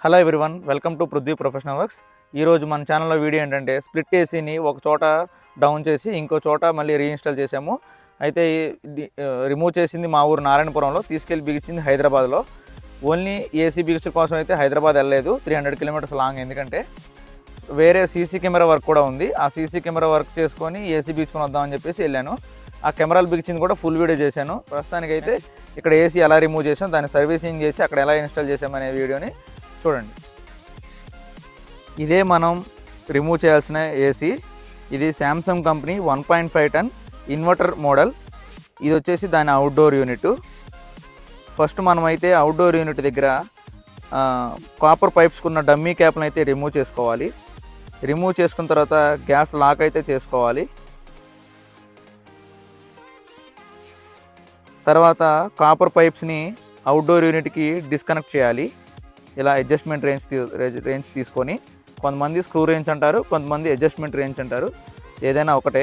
Hello everyone, welcome to Prithvi professional works. ఈరోజు మన ఛానల్లో వీడియో ఏంటంటే స్ప్లిట్ ఏసీని ఒక చోట డౌన్ చేసి ఇంకో చోట మళ్ళీ రీఇన్స్టాల్ చేసాము. అయితే రిమూవ్ చేసింది మా ఊరు నారాయణపురంలో, తీసుకెళ్ళి బిగించింది హైదరాబాద్లో. ఓన్లీ ఏసీ బిగించడం కోసం అయితే హైదరాబాద్ వెళ్ళలేదు, 300 కిలోమీటర్స్ లాంగ్. ఎందుకంటే వేరే సీసీ కెమెరా వర్క్ కూడా ఉంది. ఆ సీసీ కెమెరా వర్క్ చేసుకొని ఏసీ బిగించుకొని వద్దామని చెప్పేసి వెళ్ళాను. ఆ కెమెరాలు బిగించింది కూడా ఫుల్ వీడియో చేశాను. ప్రస్తుతానికైతే ఇక్కడ ఏసీ ఎలా రిమూవ్ చేసాం, దాన్ని సర్వీసింగ్ చేసి అక్కడ ఎలా ఇన్స్టాల్ చేసామనే వీడియోని చూడండి. ఇదే మనం రిమూవ్ చేయాల్సిన ఏసీ. ఇది Samsung company 1.5 ton inverter model. ఇది వచ్చేసి దాని అవుట్డోర్ యూనిట్. ఫస్ట్ మనమైతే అవుట్డోర్ యూనిట్ దగ్గర కాపర్ పైప్స్కి ఉన్న డమ్మీ క్యాప్లను అయితే రిమూవ్ చేసుకోవాలి. రిమూవ్ చేసుకున్న తర్వాత గ్యాస్ లాక్ అయితే చేసుకోవాలి. తర్వాత కాపర్ పైప్స్ని అవుట్డోర్ యూనిట్కి డిస్కనెక్ట్ చేయాలి. ఇలా అడ్జస్ట్మెంట్ రేంజ్ తీసుకొని, కొంతమంది స్క్రూ రేంజ్ అంటారు, కొంతమంది అడ్జస్ట్మెంట్ రేంజ్ అంటారు, ఏదైనా ఒకటే.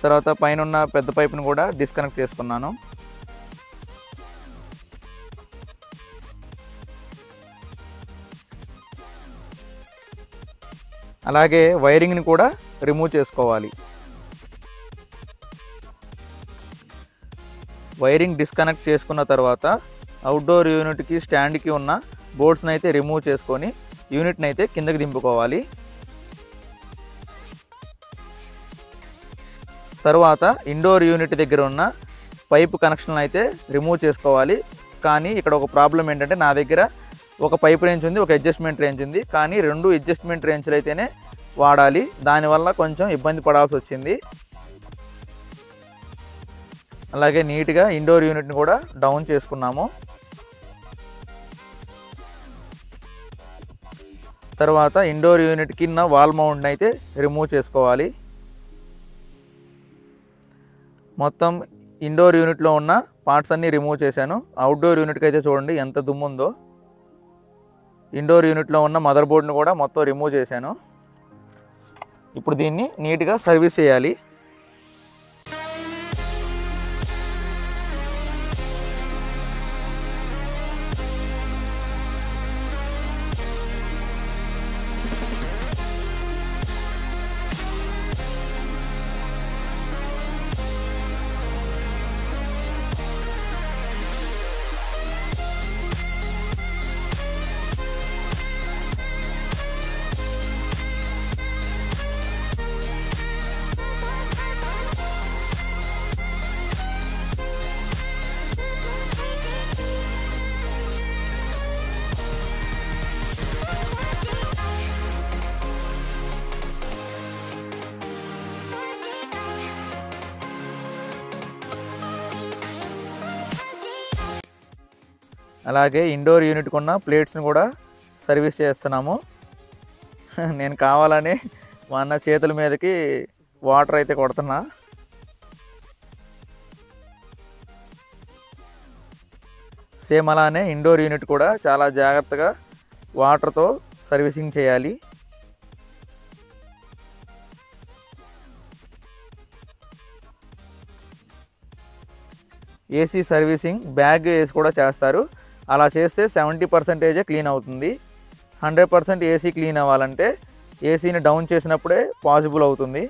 తర్వాత పైన ఉన్న పెద్ద పైప్ను కూడా డిస్కనెక్ట్ చేసుకున్నాను. అలాగే వైరింగ్ని కూడా రిమూవ్ చేసుకోవాలి. వైరింగ్ డిస్కనెక్ట్ చేసుకున్న తర్వాత అవుట్డోర్ యూనిట్కి స్టాండ్కి ఉన్న బోర్డ్స్ని అయితే రిమూవ్ చేసుకొని యూనిట్ని అయితే కిందకి దింపుకోవాలి. తర్వాత ఇండోర్ యూనిట్ దగ్గర ఉన్న పైప్ కనెక్షన్లు అయితే రిమూవ్ చేసుకోవాలి. కానీ ఇక్కడ ఒక ప్రాబ్లం ఏంటంటే, నా దగ్గర ఒక పైప్ రేంజ్ ఉంది, ఒక అడ్జస్ట్మెంట్ రేంజ్ ఉంది. కానీ 2 అడ్జస్ట్మెంట్ రేంజ్లు అయితేనే వాడాలి. దానివల్ల కొంచెం ఇబ్బంది పడాల్సి వచ్చింది. అలాగే నీట్గా ఇండోర్ యూనిట్ని కూడా డౌన్ చేసుకున్నాము. తర్వాత ఇండోర్ యూనిట్ కింద వాల్ మౌంట్ని అయితే రిమూవ్ చేసుకోవాలి. మొత్తం ఇండోర్ యూనిట్లో ఉన్న పార్ట్స్ అన్నీ రిమూవ్ చేశాను. అవుట్డోర్ యూనిట్కి అయితే చూడండి ఎంత దుమ్ము ఉందో. ఇండోర్ యూనిట్లో ఉన్న మదర్ బోర్డ్ని కూడా మొత్తం రిమూవ్ చేశాను. ఇప్పుడు దీన్ని నీట్గా సర్వీస్ చేయాలి. అలాగే ఇండోర్ యూనిట్ కొన్న ప్లేట్స్ని కూడా సర్వీస్ చేస్తున్నాము. నేను కావాలని మా అన్న చేతుల మీదకి వాటర్ అయితే కొడుతున్నా. సేమ్ అలానే ఇండోర్ యూనిట్ కూడా చాలా జాగ్రత్తగా వాటర్తో సర్వీసింగ్ చేయాలి. ఏసీ సర్వీసింగ్ బ్యాగ్ వేసి కూడా చేస్తారు. అలా చేస్తే 70% క్లీన్ అవుతుంది. 100% ఏసీ క్లీన్ అవ్వాలంటే ఏసీని డౌన్ చేసినప్పుడే పాసిబుల్ అవుతుంది.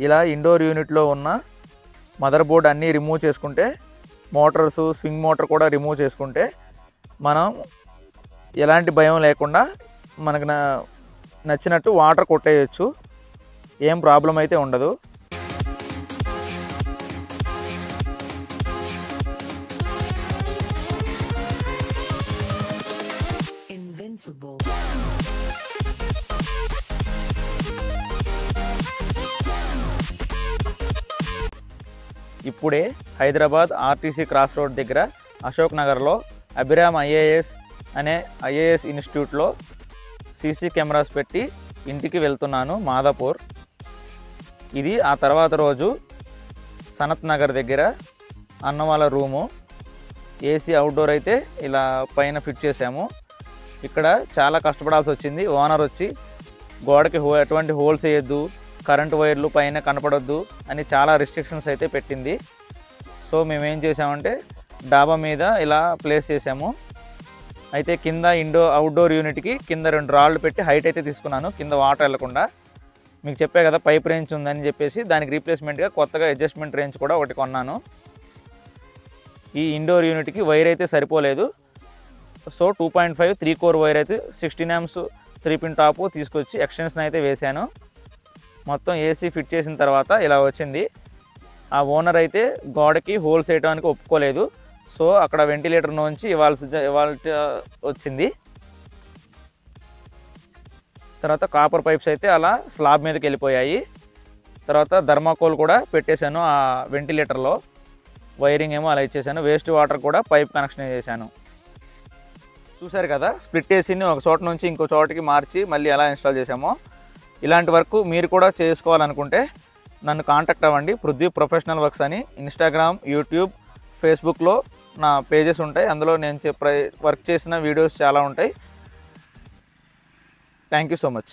ఇలా ఇండోర్ యూనిట్లో ఉన్న మదర్ బోర్డ్ అన్నీ రిమూవ్ చేసుకుంటే, మోటార్స్, స్వింగ్ మోటార్ కూడా రిమూవ్ చేసుకుంటే మనం ఎలాంటి భయం లేకుండా మనకు నచ్చినట్టు వాటర్ కొట్టేయచ్చు. ఏం ప్రాబ్లం అయితే ఉండదు. ఇప్పుడే హైదరాబాద్ ఆర్టీసీ క్రాస్ రోడ్ దగ్గర అశోక్ నగర్లో అభిరామ్ ఐఏఎస్ అనే ఐఏఎస్ ఇన్స్టిట్యూట్లో సీసీ కెమెరాస్ పెట్టి ఇంటికి వెళ్తున్నాను, మాదాపూర్. ఇది ఆ తర్వాత రోజు సనత్ నగర్ దగ్గర అన్న వాళ్ళ రూము. ఏసీ అవుట్డోర్ అయితే ఇలా పైన ఫిట్ చేసాము. ఇక్కడ చాలా కష్టపడాల్సి వచ్చింది. ఓనర్ వచ్చి గోడకి ఎటువంటి హోల్స్ వేయద్దు, కరెంటు వైర్లు పైన కనపడొద్దు అని చాలా రిస్ట్రిక్షన్స్ అయితే పెట్టింది. సో మేము ఏం చేసామంటే డాబా మీద ఇలా ప్లేస్ చేసాము. అయితే కింద అవుట్డోర్ యూనిట్కి కింద 2 రాళ్ళు పెట్టి హైట్ అయితే తీసుకున్నాను, కింద వాటర్ వెళ్లకుండా. మీకు చెప్పే కదా పైప్ రేంజ్ ఉందని చెప్పేసి, దానికి రీప్లేస్మెంట్గా కొత్తగా అడ్జస్ట్మెంట్ రేంజ్ కూడా ఒకటి కొన్నాను. ఈ ఇండోర్ యూనిట్కి వైర్ అయితే సరిపోలేదు, సో 2.5 3 కోర్ వైర్ అయితే 16 amps 3-pin టాపు తీసుకొచ్చి ఎక్స్టెన్షన్ అయితే వేశాను. మొత్తం ఏసీ ఫిట్ చేసిన తర్వాత ఇలా వచ్చింది. ఆ ఓనర్ అయితే గోడకి హోల్స్ వేయడానికి ఒప్పుకోలేదు, సో అక్కడ వెంటిలేటర్ నుంచి ఇవ్వాల్సి వచ్చింది. తర్వాత కాపర్ పైప్స్ అయితే అలా స్లాబ్ మీదకి వెళ్ళిపోయాయి. తర్వాత థర్మాకోల్ కూడా పెట్టేశాను ఆ వెంటిలేటర్లో, వైరింగ్ ఏమో అలా ఇచ్చేసాను. వేస్ట్ వాటర్ కూడా పైప్ కనెక్షన్ చేశాను. చూశారు కదా స్ప్లిట్ ఏసీని ఒక చోట నుంచి ఇంకో చోటకి మార్చి మళ్ళీ ఎలా ఇన్స్టాల్ చేసామో. ఇలాంటి వర్క్ మీరు కూడా చేసుకోవాలనుకుంటే నన్ను కాంటాక్ట్ అవ్వండి. పృథ్వీ ప్రొఫెషనల్ వర్క్స్ అని ఇన్స్టాగ్రామ్, యూట్యూబ్, ఫేస్బుక్లో నా పేజెస్ ఉంటాయి. అందులో నేను వర్క్ చేసిన వీడియోస్ చాలా ఉంటాయి. Thank you so much.